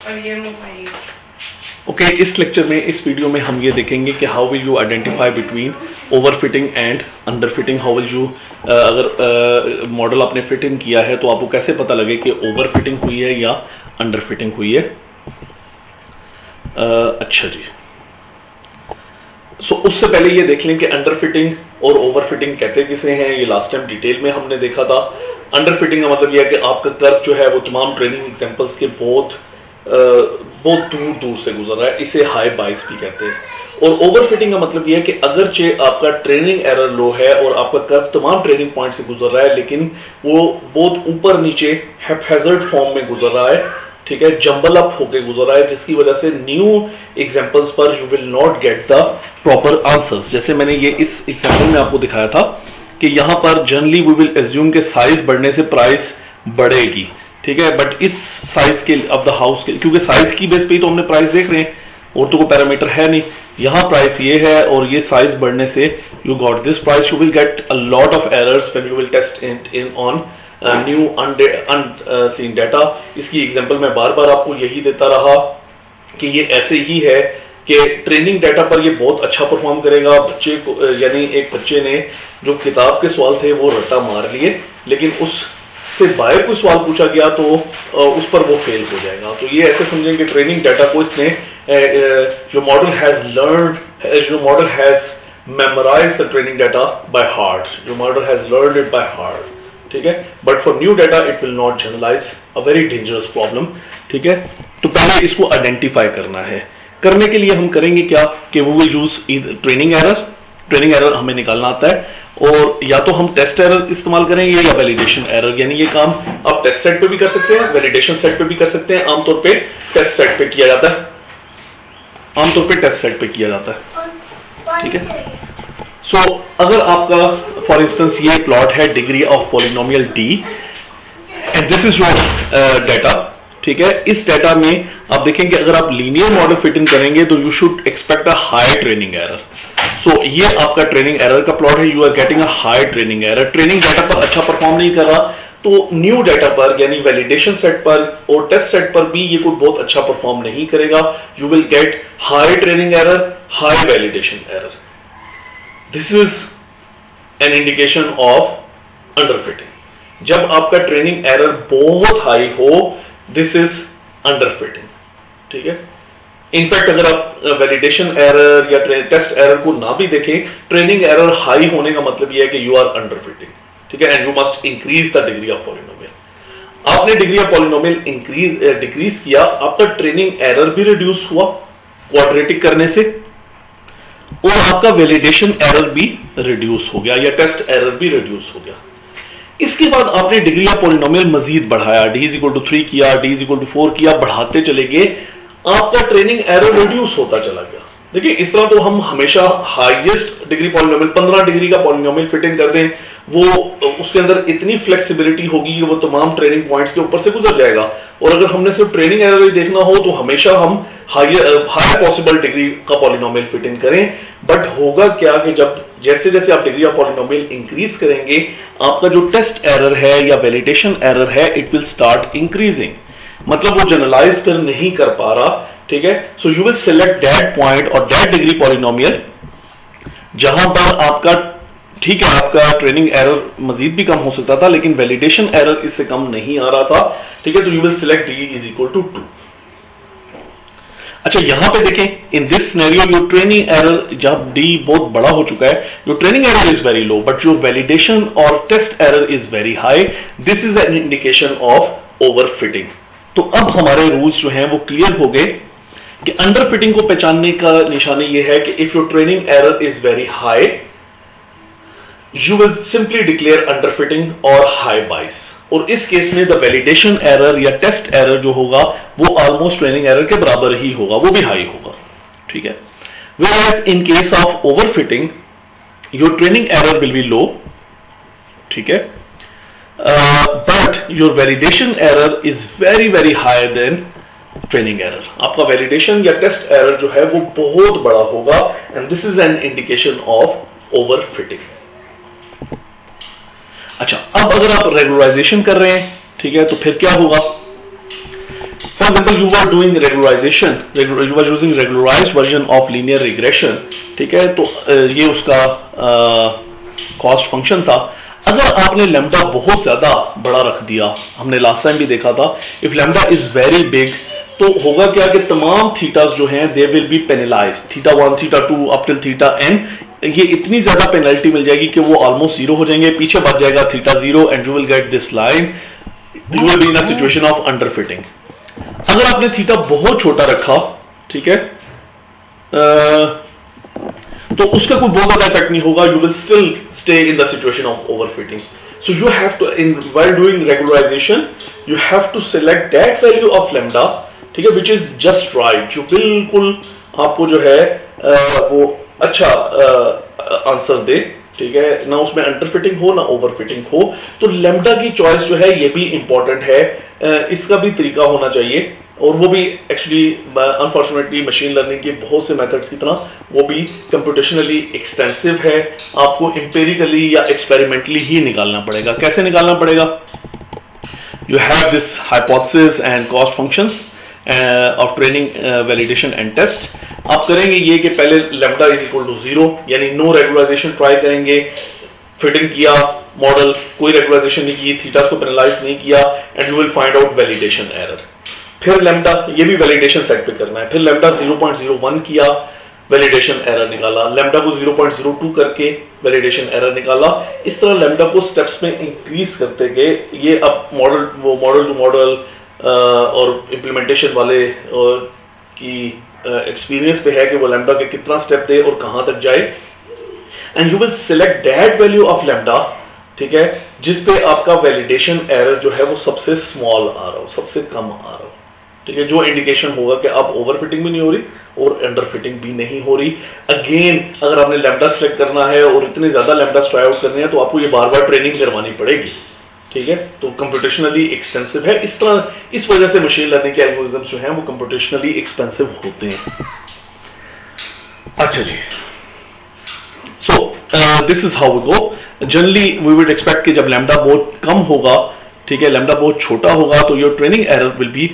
और ये mobile. Okay, इस लेक्चर में, इस वीडियो में हम ये देखेंगे कि how will you identify between over fitting and under fitting. How will you, अगर मॉडल आपने फिट इन किया है तो आपको कैसे पता लगे कि ओवर फिटिंग हुई है या अंडर फिटिंग हुई है। अच्छा जी, उससे पहले ये देख लें कि अंडर फिटिंग और ओवर फिटिंग कहते किसे हैं। ये लास्ट टाइम डिटेल में हमने देखा था। अंडर फिटिंग का मतलब यह है कि आपका कर्व जो है वो तमाम ट्रेनिंग एग्जांपल्स के बहुत दूर दूर से गुजर रहा है, इसे हाई बाइस भी कहते हैं। और ओवर फिटिंग का मतलब यह है कि अगरचे आपका ट्रेनिंग एरर लो है और आपका कर्व तमाम ट्रेनिंग पॉइंट से गुजर रहा है, लेकिन वो बहुत ऊपर नीचे हैप्पैजार्ड फॉर्म में गुजर रहा है, ठीक है, जंबल अप होके गुजर रहा है, जिसकी वजह से न्यू एग्जांपल्स पर you will not get the proper answers. जैसे मैंने ये इस एग्जांपल में आपको दिखाया था कि यहां पर जनरली वी विल एज्यूम के साइज बढ़ने से प्राइस बढ़ेगी, ठीक है, बट इस साइज के ऑफ द हाउस के, क्योंकि साइज की बेस पे ही तो हमने प्राइस देख रहे हैं और तो कोई पैरामीटर है नहीं। यहां प्राइस ये है और ये साइज बढ़ने से you got this price. You will get a lot of errors when you will test in on new unseen data. इसकी एग्जांपल मैं बार बार आपको यही देता रहा कि ये ऐसे ही है कि ट्रेनिंग डाटा पर ये बहुत अच्छा परफॉर्म करेगा। बच्चे को, यानी एक बच्चे ने जो किताब के सवाल थे वो रट्टा मार लिए, लेकिन उससे बाहर कोई सवाल पूछा गया तो उस पर वो फेल हो जाएगा। तो ये ऐसे समझें कि ट्रेनिंग डाटा को इसने जो मॉडल हैज लर्नड, जो model has memorize the training data by heart, जो model has learned it by heart, ठीक है, but for new data it will not generalize, a very dangerous problem, ठीक है। तो पहले इसको आइडेंटिफाई करना है। करने के लिए हम करेंगे क्या कि वो विल यूज ट्रेनिंग एरर हमें निकालना आता है, और या तो हम टेस्ट एरर इस्तेमाल करेंगे या वैलिडेशन एरर। यानी ये काम आप टेस्ट सेट पे भी कर सकते हैं, वैलिडेशन सेट पे भी कर सकते हैं। आमतौर पे टेस्ट सेट पे किया जाता है, ठीक है। सो अगर आपका फॉर इंस्टेंस ये प्लॉट है degree of polynomial D and this is your data, ठीक है। इस डाटा में आप देखेंगे अगर आप लीनियर मॉडल फिट इन करेंगे तो you should expect a high training error. So ये आपका ट्रेनिंग एरर का प्लॉट है, you are getting a high training error. Training data पर अच्छा परफॉर्म नहीं कर रहा तो न्यू डाटा पर यानी वैलिडेशन सेट पर और टेस्ट सेट पर भी ये कोई बहुत अच्छा परफॉर्म नहीं करेगा। You will get high training error, high validation error. This is an indication of under fitting. जब आपका ट्रेनिंग एरर बहुत हाई हो, दिस इज अंडर फिटिंग, ठीक है। इनफैक्ट अगर आप वैलिडेशन एरर या टेस्ट एरर को ना भी देखें, ट्रेनिंग एरर हाई होने का मतलब यह है कि यू आर अंडर फिटिंग, ठीक है, and you must increase the degree of polynomial. आपने डिग्री ऑफ पॉलिनोमियल डिक्रीज किया, आपका ट्रेनिंग एरर भी रिड्यूस हुआ क्वाड्रेटिक करने से, और आपका वैलिडेशन एरर भी रिड्यूस हो गया या टेस्ट एरर भी रिड्यूस हो गया। इसके बाद आपने डिग्री ऑफ पॉलिनोमियल मजीद बढ़ाया, d इज इक्वल टू 3 किया, d इज इक्वल टू 4 किया, बढ़ाते चले गए, आपका ट्रेनिंग एरर रिड्यूस होता चला गया। देखिए इस तरह तो हम हमेशा हाईएस्ट डिग्री पॉलिनोमियल 15 डिग्री का पॉलिनोमियल फिट इन कर दें, वो उसके अंदर इतनी फ्लेक्सिबिलिटी होगी कि वो तमाम ट्रेनिंग पॉइंट्स के ऊपर से गुजर जाएगा। और अगर हमने सिर्फ ट्रेनिंग एरर ही देखना हो तो हमेशा हम हाई पॉसिबल डिग्री का पॉलिनोमियल फिट इन करें। बट होगा क्या कि जब जैसे जैसे आप डिग्री ऑफ पॉलिनोमियल इंक्रीज करेंगे, आपका जो टेस्ट एरर है या वैलिडेशन एरर है इट विल स्टार्ट इंक्रीजिंग, मतलब वो जनरलाइज कर नहीं कर पा रहा, ठीक है। So you will select that point और दैट डिग्री पॉलिनोमियल जहां पर आपका, ठीक है, आपका ट्रेनिंग एरर मजीद भी कम हो सकता था लेकिन वैलिडेशन एरर इससे कम नहीं आ रहा था, ठीक है। तो you will select d is equal to 2। अच्छा, यहां पे देखें, in this scenario your training error जब d बहुत बड़ा हो चुका है, your training error is very low but your validation और test error is very high. This is an indication of overfitting. तो अब हमारे रूल्स जो हैं वो क्लियर हो गए कि अंडर फिटिंग को पहचानने का निशानी ये है कि if your training error is very high, you will simply declare under fitting और हाई बाइस। और इस केस में द वैलिडेशन एरर या टेस्ट एरर जो होगा वो ऑलमोस्ट ट्रेनिंग एरर के बराबर ही होगा, वो भी हाई होगा, ठीक है। Whereas in case of overfitting, your training error will be low, ठीक है, but your validation error is very very higher than training error. आपका वैलिडेशन या टेस्ट एरर जो है वो बहुत बड़ा होगा and this is an indication of overfitting. अच्छा, अब अगर आप रेगुलराइजेशन कर रहे हैं, ठीक है, तो फिर क्या होगा? For example, you were doing regularization, you were using regularized version of linear regression, ठीक है, तो ये उसका कॉस्ट फंक्शन था। अगर आपने लैम्डा बहुत ज्यादा बड़ा रख दिया, हमने लास्ट टाइम भी देखा था, if lambda is very big, तो होगा क्या कि तमाम थीटास जो हैं they will be penalise, theta 1 theta 2 up till theta n, ये इतनी ज्यादा पेनल्टी मिल जाएगी कि वो ऑलमोस्ट जीरो हो जाएंगे, पीछे बच जाएगा theta 0 and you will get this line, you will be in a situation of underfitting. अगर आपने थीटा बहुत छोटा रखा, ठीक है, तो उसका कोई बहुत ज्यादा इफेक्ट नहीं होगा, you will still stay in the situation of overfitting. So you have to, in while doing regularization, you have to select that value of lambda, ठीक है, विच इज जस्ट राइट, जो बिल्कुल आपको जो है वो अच्छा आंसर दे, ठीक है, ना उसमें अंडरफिटिंग हो ना ओवरफिटिंग हो। तो लैम्डा की चॉइस जो है ये भी इंपॉर्टेंट है, इसका भी तरीका होना चाहिए, और वो भी एक्चुअली अनफॉर्चुनेटली मशीन लर्निंग के बहुत से मेथड्स की तरह वो भी कंप्यूटेशनली एक्सटेंसिव है, आपको एम्पिरिकली या एक्सपेरिमेंटली ही निकालना पड़ेगा। कैसे निकालना पड़ेगा? You have this hypothesis and cost functions of training validation and test. आप करेंगे ये कि पहले लैम्डा इज इक्वल टू 0, यानी नो रेगुलराइजेशन ट्राई करेंगे, फिटिंग किया मॉडल, कोई रेगुलराइजेशन नहीं की, थीटा को पेनलाइज नहीं किया, and you will find out validation error. फिर लैम्डा, ये भी वैलिडेशन सेट पे करना है, फिर लैम्डा 0.01 किया, वैलिडेशन एरर निकाला, लैम्डा को 0.02 करके वैलिडेशन एरर निकाला। इस तरह लैम्डा को स्टेप्स में इंक्रीज करते गए। ये अब मॉडल, वो मॉडल टू मॉडल और इम्प्लीमेंटेशन वाले की एक्सपीरियंस पे है कि वो लैम्डा के कितना स्टेप दे और कहां तक जाए, and you will select that value of lambda, ठीक है, जिस पे आपका वैलिडेशन एरर जो है वो सबसे स्मॉल आ रहा हो, सबसे कम आ रहा हो, ठीक है, जो इंडिकेशन होगा कि अब ओवरफिटिंग भी नहीं हो रही और अंडरफिटिंग भी नहीं हो रही। अगेन अगर आपने लैम्डा सिलेक्ट करना है और इतने ज्यादा लैम्डा ट्राई आउट करने हैं तो आपको ये बार बार ट्रेनिंग करवानी पड़ेगी, ठीक है, तो कंप्यूटेशनली एक्सपेंसिव है। इस तरह, इस वजह से मशीन लर्निंग के एल्गोरिथम्स जो हैं वो कंप्यूटेशनली एक्सपेंसिव होते हैं। अच्छा जी, so this is how we go. Generally we would expect कि जब लैम्डा बहुत कम होगा, ठीक है, लैम्डा बहुत छोटा होगा, तो your training error will be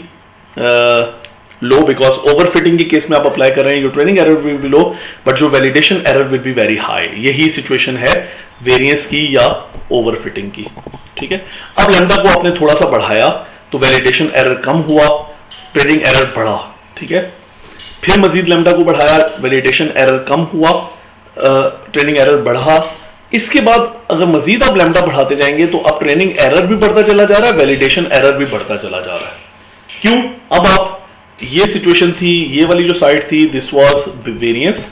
low, because overfitting के केस में आप अप्लाई कर रहे हैं, your training error will be low, but जो validation error will be very high. यही सिचुएशन है वेरिएंस की या ओवरफिटिंग की, ठीक है। अब लैम्डा को आपने थोड़ा सा बढ़ाया तो वैलिडेशन एरर कम हुआ, ट्रेनिंग एरर बढ़ा, ठीक है, फिर मजीद लैम्डा को बढ़ाया, वैलिडेशन एरर कम हुआ, ट्रेनिंग एरर बढ़ा। इसके बाद अगर मजीद आप लैम्डा बढ़ाते जाएंगे तो अब ट्रेनिंग एरर भी बढ़ता चला जा रहा है, वैलिडेशन एरर भी बढ़ता चला जा रहा है। क्यों? अब आप, ये सिचुएशन थी, ये वाली जो साइड थी, दिस वाज वेरिएंस,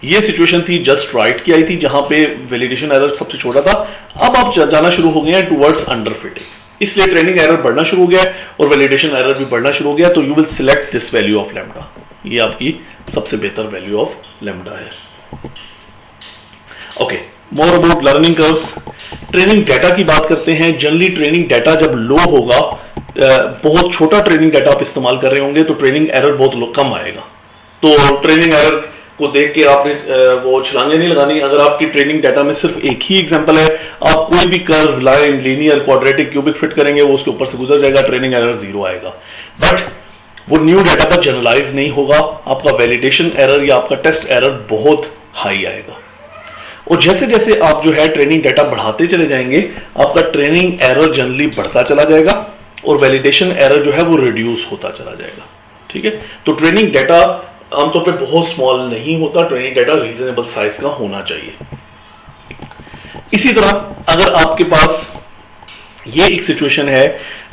ये सिचुएशन थी जस्ट राइट की आई थी जहां पे वैलिडेशन एरर सबसे छोटा था। अब आप जाना शुरू हो गए हैं टुवर्ड्स अंडरफिटिंग, इसलिए ट्रेनिंग एरर बढ़ना शुरू हो गया और वैलिडेशन एरर भी बढ़ना शुरू हो गया। तो you will select this value of lambda, ये आपकी सबसे बेहतर वैल्यू ऑफ लैम्डा है। Okay, more about learning curves. Training data की बात करते हैं। जनरली ट्रेनिंग डाटा जब लो होगा, बहुत छोटा ट्रेनिंग डाटा आप इस्तेमाल कर रहे होंगे, तो ट्रेनिंग एरर बहुत कम आएगा। तो ट्रेनिंग एरर को देख के आपने वो छलांगे नहीं लगानी। अगर आपकी ट्रेनिंग डाटा में सिर्फ एक ही एग्जांपल है, आप कोई भी curve, line, linear, quadratic, cubic fit करेंगे, वो उसके ऊपर से गुजर जाएगा, ट्रेनिंग एरर 0 आएगा। बट वो न्यू डाटा पर जनरलाइज नहीं होगा, आपका वैलिडेशन एरर या आपका टेस्ट एरर बहुत हाई आएगा। और जैसे जैसे आप जो है ट्रेनिंग डाटा बढ़ाते चले जाएंगे, आपका ट्रेनिंग एरर जनरली बढ़ता चला जाएगा और वैलिडेशन एरर जो है वो रिड्यूस होता चला जाएगा, ठीक है। तो ट्रेनिंग डाटा आमतौर पे बहुत स्मॉल नहीं होता, ट्रेनिंग डाटा रीजनेबल साइज का होना चाहिए। इसी तरह अगर आपके पास ये एक सिचुएशन है,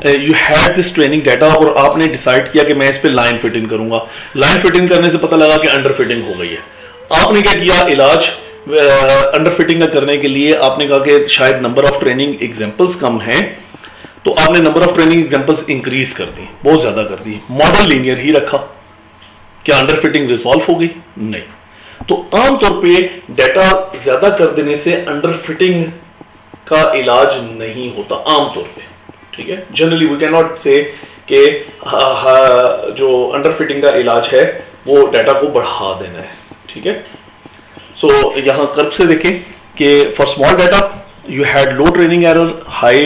you have this training data और आपने डिसाइड किया कि मैं इस पे लाइन फिटिंग करूंगा। लाइन फिटिंग करने से पता लगा कि अंडर फिटिंग हो गई है। आपने क्या किया, इलाज अंडर फिटिंग का करने के लिए आपने कहा कि शायद नंबर ऑफ ट्रेनिंग एग्जांपल्स कम हैं, तो आपने number of training examples increase कर दी, बहुत ज्यादा कर दी, मॉडल लीनियर ही रखा। क्या अंडर फिटिंग रिजॉल्व हो गई? नहीं। तो आमतौर पे डाटा ज्यादा कर देने से अंडर फिटिंग का इलाज नहीं होता आमतौर पे, ठीक है। जनरली वी कैन नॉट से कि जो अंडर फिटिंग का इलाज है वो डाटा को बढ़ा देना है, ठीक है। सो यहां कर्व से देखें कि for small data you had low training error, high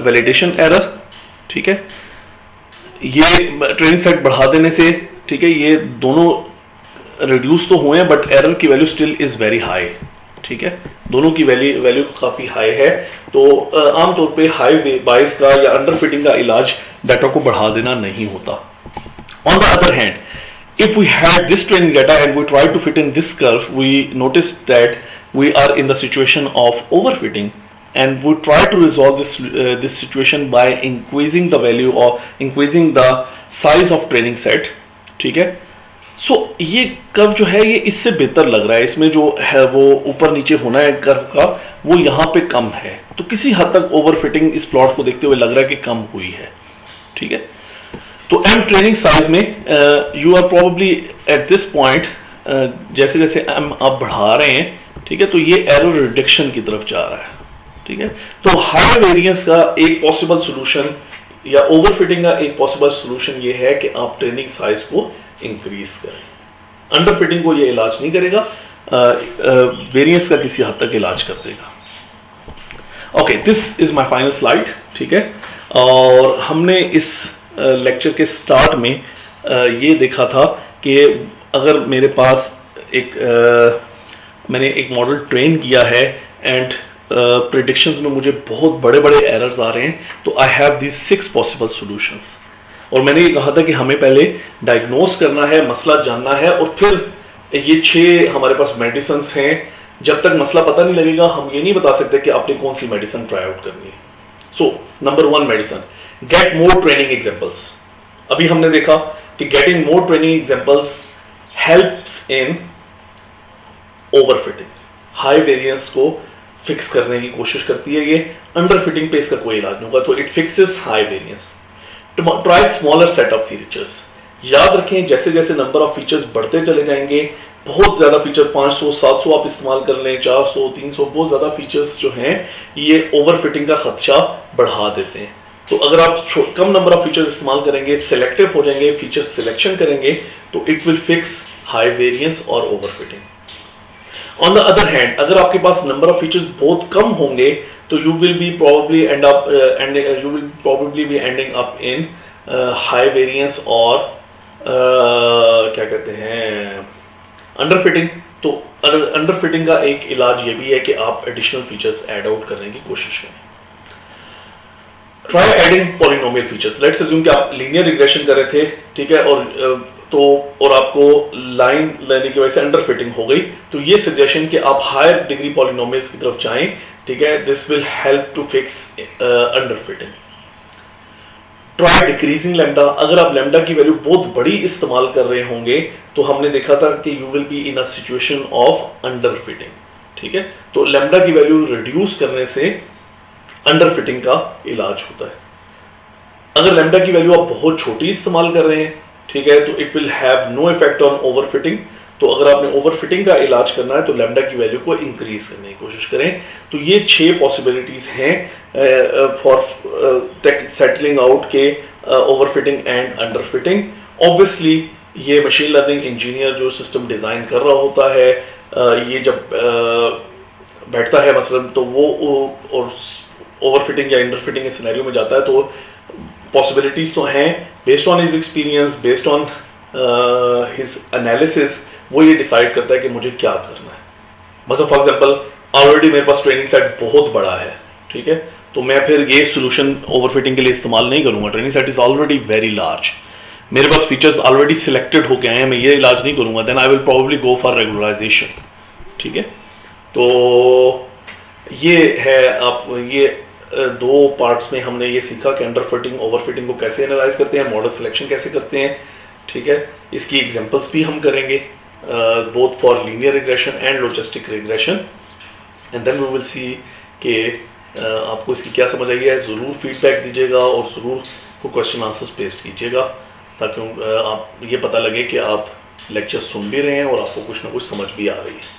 validation error, ठीक है। ये ट्रेनिंग सेट बढ़ा देने से, ठीक है, ये दोनों रिड्यूस तो हुए हैं बट एरर की value still is very high, ठीक है, दोनों की वैल्यू काफी हाई है। तो आमतौर पे हाई बाइस का या अंडर फिटिंग का इलाज डाटा को बढ़ा देना नहीं होता। On the other hand, if we had this training data and we try to fit in this curve, we noticed that we are in the situation of overfitting, and we try to resolve this situation by increasing the value or increasing the size of training set, ठीक है। सो ये curve जो है ये इससे बेहतर लग रहा है, इसमें जो है वो ऊपर नीचे होना है कर्व का वो यहाँ पे कम है, तो किसी हद तक ओवरफिटिंग इस प्लॉट को देखते हुए लग रहा है कि कम हुई है, ठीक है। तो एम ट्रेनिंग साइज में you are probably at this point, जैसे जैसे एम आप बढ़ा रहे हैं, ठीक है, तो ये एरर रिडक्शन की तरफ जा रहा है, ठीक है। तो हाई वेरिएंस का एक पॉसिबल सोल्यूशन या ओवरफिटिंग का एक पॉसिबल सोल्यूशन ये है कि आप ट्रेनिंग साइज को इंक्रीज करें। अंडर फिटिंग को ये इलाज नहीं करेगा, वेरिएंस का किसी हद तक इलाज कर देगा। Okay, this is my final slide, ठीक है। और हमने इस लेक्चर के स्टार्ट में ये देखा था कि अगर मेरे पास मैंने एक मॉडल ट्रेन किया है एंड प्रेडिक्शंस में मुझे बहुत बड़े बड़े एरर्स आ रहे हैं, तो I have these 6 possible solutions. और मैंने ये कहा था कि हमें पहले डायग्नोस करना है, मसला जानना है, और फिर ये 6 हमारे पास मेडिसिन हैं। जब तक मसला पता नहीं लगेगा हम ये नहीं बता सकते कि आपने कौन सी मेडिसिन ट्राई आउट करनी है। So number 1 medicine, get more training examples. अभी हमने देखा कि getting more training examples helps in overfitting, high variance को फिक्स करने की कोशिश करती है ये। अंडर फिटिंग पे इसका कोई इलाज नहीं होगा, तो it fixes high variance. Try smaller set of features. याद रखें जैसे जैसे नंबर ऑफ फीचर्स बढ़ते चले जाएंगे, बहुत ज्यादा फीचर 500 700 आप इस्तेमाल कर लें, 400 300 बहुत ज्यादा फीचर्स जो हैं ये ओवरफिटिंग का खदशा बढ़ा देते हैं। तो अगर आप कम नंबर ऑफ फीचर्स इस्तेमाल करेंगे, सिलेक्टिव हो जाएंगे, फीचर सिलेक्शन करेंगे, तो it will fix high variance और overfitting. On the other hand, अगर आपके पास नंबर ऑफ फीचर्स बहुत कम होंगे तो you will be probably be ending up in high variance और क्या कहते हैं अंडरफिटिंग। तो अंडरफिटिंग का एक इलाज ये भी है कि आप एडिशनल फीचर्स ऐड आउट करने की कोशिश करें। Try adding polynomial features. Let's assume कि आप लीनियर रिग्रेशन कर रहे थे, ठीक है, और आपको लाइन लेने की वजह से अंडर फिटिंग हो गई, तो ये सजेशन कि आप हायर डिग्री पॉलिनोमियल्स की तरफ जाएं, ठीक है, this will help to fix under fitting. Try decreasing lambda. अगर आप लैम्डा की वैल्यू बहुत बड़ी इस्तेमाल कर रहे होंगे तो हमने देखा था कि you will be in a situation of under fitting, ठीक है। तो लैम्डा की वैल्यू रिड्यूस करने से अंडर फिटिंग का इलाज होता है। अगर लैम्डा की वैल्यू आप बहुत छोटी इस्तेमाल कर रहे हैं, ठीक है, तो it will have no effect on overfitting. तो अगर आपने ओवरफिटिंग का इलाज करना है तो लैम्डा की वैल्यू को इंक्रीज करने की कोशिश करें। तो ये 6 पॉसिबिलिटीज हैं फॉर सेटलिंग आउट के ओवरफिटिंग एंड अंडरफिटिंग। ऑब्वियसली ये मशीन लर्निंग इंजीनियर जो सिस्टम डिजाइन कर रहा होता है, ये जब बैठता है मसलन, तो वो और ओवरफिटिंग या अंडरफिटिंग के सिनेरियो में जाता है, तो पॉसिबिलिटीज तो हैं। Based on his experience, based on his analysis, वो ये डिसाइड करता है कि मुझे क्या करना है। मतलब फॉर एग्जांपल ऑलरेडी मेरे पास ट्रेनिंग सेट बहुत बड़ा है, ठीक है, तो मैं फिर ये सोल्यूशन ओवरफिटिंग के लिए इस्तेमाल नहीं करूंगा। Training set is already very large, मेरे पास फीचर्स ऑलरेडी सिलेक्टेड होके आए हैं, मैं ये इलाज नहीं करूंगा। Then I will probably go for regularization, ठीक है। तो ये है, आप ये 2 पार्ट्स में हमने ये सीखा कि अंडरफिटिंग ओवरफिटिंग को कैसे एनालाइज करते हैं, मॉडल सिलेक्शन कैसे करते हैं, ठीक है। इसकी एग्जांपल्स भी हम करेंगे both for linear regression and logistic regression, and then we will see कि आपको इसकी क्या समझ आई है। जरूर फीडबैक दीजिएगा और जरूर को क्वेश्चन आंसर्स पेस्ट कीजिएगा, ताकि आप ये पता लगे कि आप लेक्चर सुन भी रहे हैं और आपको कुछ ना कुछ समझ भी आ रही है।